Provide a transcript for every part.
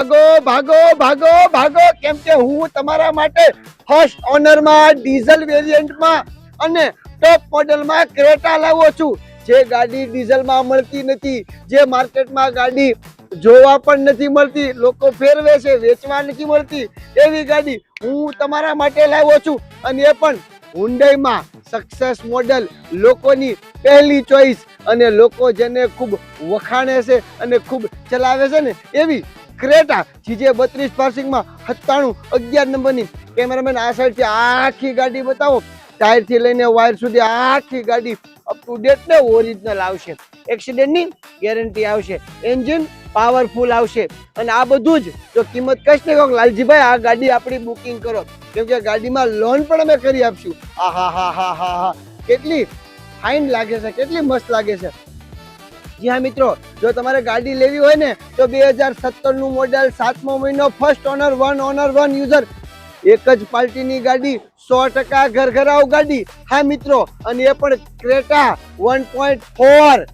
ભાગો ભાગો ભાગો ભાગો, કેમ કે હું તમારા માટે ફર્સ્ટ ઓનરમાં ડીઝલ વેરિયન્ટમાં અને ટોપ મોડેલમાં ક્રેટા લાવ્યો છું. જે ગાડી ડીઝલમાં મળતી નથી, જે માર્કેટમાં ગાડી જોવા પણ નથી મળતી, લોકો ફેરવે છે, વેચવા નથી મળતી, એવી ગાડી હું તમારા માટે લાવ્યો છું. અને એ પણ હુન્ડાઈમાં સક્સેસ મોડેલ, લોકોની પહેલી ચોઈસ અને લોકો જેને ખૂબ વખાણે છે અને ખૂબ ચલાવે છે ને એવી ક્રેટા જીજે 32 પાર્સિંગમાં 97 11 નંબરની. કેમેરામેન આ સાઈડથી આખી ગાડી બતાવો, ટાયરથી લઈને વાયર સુધી આખી ગાડી અપ ટુ ડેટ ને ઓરિજિનલ આવશે. એક્સિડન્ટની ગેરંટી આવશે, એન્જિન પાવરફુલ આવશે. અને આ બધું જ જો કિંમત કહીશ ને કહો લાલજીભાઈ આ ગાડી આપણી બુકિંગ કરો, કેમ કે ગાડીમાં લોન પણ અમે કરી આપશું. આહા હા હા હા હા, કેટલી ફાઇન લાગે છે, કેટલી મસ્ત લાગે છે. જી હા મિત્રો, જો તમારે ગાડી લેવી હોય ને તો 2017 નું મોડેલ, 7મો મહિનો, ફર્સ્ટ ઓનર, વન યુઝર, એક જ પાર્ટીની ગાડી, 100% ઘર ઘરાવ ગાડી. હા મિત્રો, અને એ પણ ક્રેટા 1.4.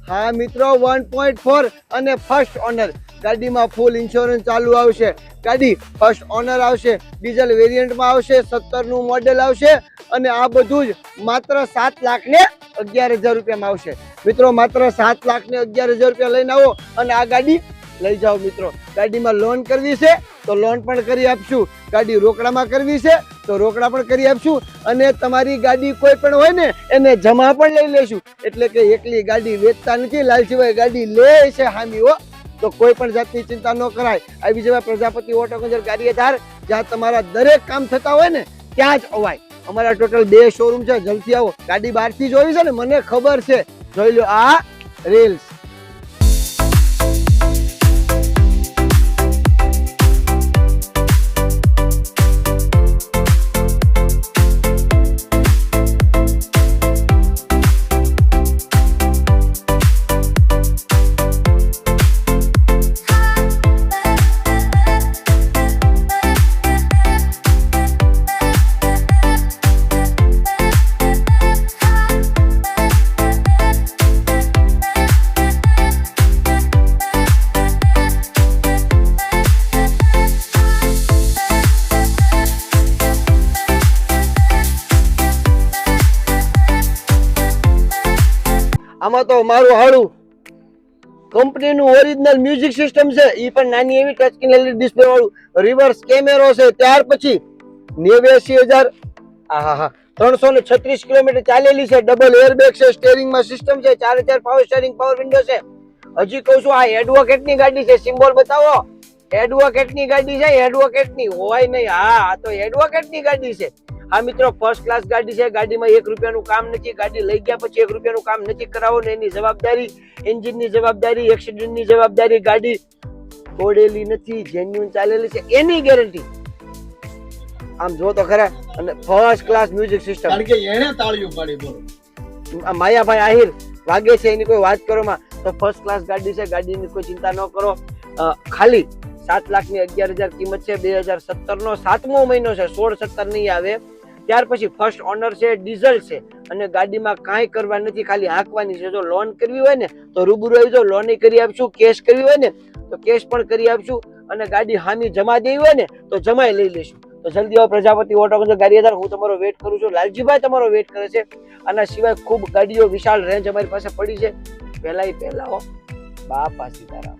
હા મિત્રો 1.4 અને ફર્સ્ટ ઓનર. ગાડીમાં ફૂલ ઇન્સ્યોરન્સ ચાલુ આવશે, ગાડી ફર્સ્ટ ઓનર આવશે, ડીઝલ વેરિયન્ટમાં આવશે, 17 નું મોડેલ આવશે. અને આ બધું જ માત્ર 7,11,000 રૂપિયામાં આવશે. મિત્રો માત્ર 7,11,000 રૂપિયા લઈને આવો અને આ ગાડી લઈ જાઓ. મિત્રો ગાડીમાં લોન કરવી છે તો લોન પણ કરી આપશું, ગાડી રોકડામાં કરવી છે તો રોકડા પણ કરી આપશું. અને તમારી ગાડી કોઈ પણ હોય ને એને જમા પણ લઈ લેશું. એટલે કે એકલી ગાડી વેચતા નથી લાલજીભાઈ, ગાડી લે છે હામી હો. તો કોઈ પણ જાતની ચિંતા ન કરાય. આવી જવાય પ્રજાપતિ ઓટો ગંજર ગારિયાધાર, જ્યાં તમારા દરેક કામ થતા હોય ને ત્યાં જ અવાય. અમારા ટોટલ 2 શોરૂમ છે, જલ્દી આવો. ગાડી બહારથી જોઈ છે ને મને ખબર છે, જોઈ લો આ રીલ્સ. આમાં તો મારું હાડું કંપનીનું ઓરિજિનલ મ્યુઝિક સિસ્ટમ છે, એ પણ નાની એવી ટચ સ્ક્રીન એલઈડી ડિસ્પ્લે વાળું, રિવર્સ કેમેરો છે. ત્યાર પછી 89,000 આહા 336 કિલોમીટર ચાલેલી છે, ડબલ એરબેગ છે, સ્ટીયરિંગમાં સિસ્ટમ છે, 4 પાવર સ્ટીયરિંગ, પાવર વિન્ડો છે. હજી કહું છું આ એડવોકેટની ગાડી છે, સિમ્બોલ બતાવો. એડવોકેટની ગાડી છે, એડવોકેટની હોય નહીં. હા આ તો એડવોકેટની ગાડી છે. હા મિત્રો, ફર્સ્ટ ક્લાસ ગાડી છે, ગાડીમાં 1 રૂપિયાનું કામ નથી. ગાડી લઈ ગયા પછી 1 રૂપિયાનું કામ નથી કરાવો ને એની જવાબદારી, એન્જિનની જવાબદારી, એક્સિડન્ટની જવાબદારી. ગાડી તોડેલી નથી, જેન્યુઇન ચાલેલી છે, એની ગેરંટી. આમ જો તો ખરા. અને ફર્સ્ટ ક્લાસ મ્યુઝિક સિસ્ટમ, કારણ કે એને તાળીઓ પાડી. બોલો માયાભાઈ આહિર વાગે છે, એની કોઈ વાત કરો માં તો ફર્સ્ટ ક્લાસ ગાડી છે. ગાડીની કોઈ ચિંતા ન કરો. ખાલી 7,11,000 કિંમત છે. 2017 નો 7મો મહિનો છે, 16-17 નહીં આવે. ત્યાર પછી ફર્સ્ટ ઓનર છે, ડીઝલ છે અને ગાડીમાં કાંઈ કરવા નથી, ખાલી હાંકવાની છે. જો લોન કરવી હોય ને તો રૂબરૂ આવી જાઓ, લોન કરી આપશું. કેશ કરવી હોય ને તો કેશ પણ કરી આપશું. અને ગાડી હામી જમા દેવી હોય ને તો જમાઈ લઈ લેશું. તો જલ્દી આવો પ્રજાપતિ ઓટો ગંજર ગારિયાધાર. હું તમારો વેટ કરું છું, લાલજીભાઈ તમારો વેટ કરે છે. આના સિવાય ખૂબ ગાડીઓ, વિશાળ રેન્જ અમારી પાસે પડી છે. પહેલા બાપા સીતારામ.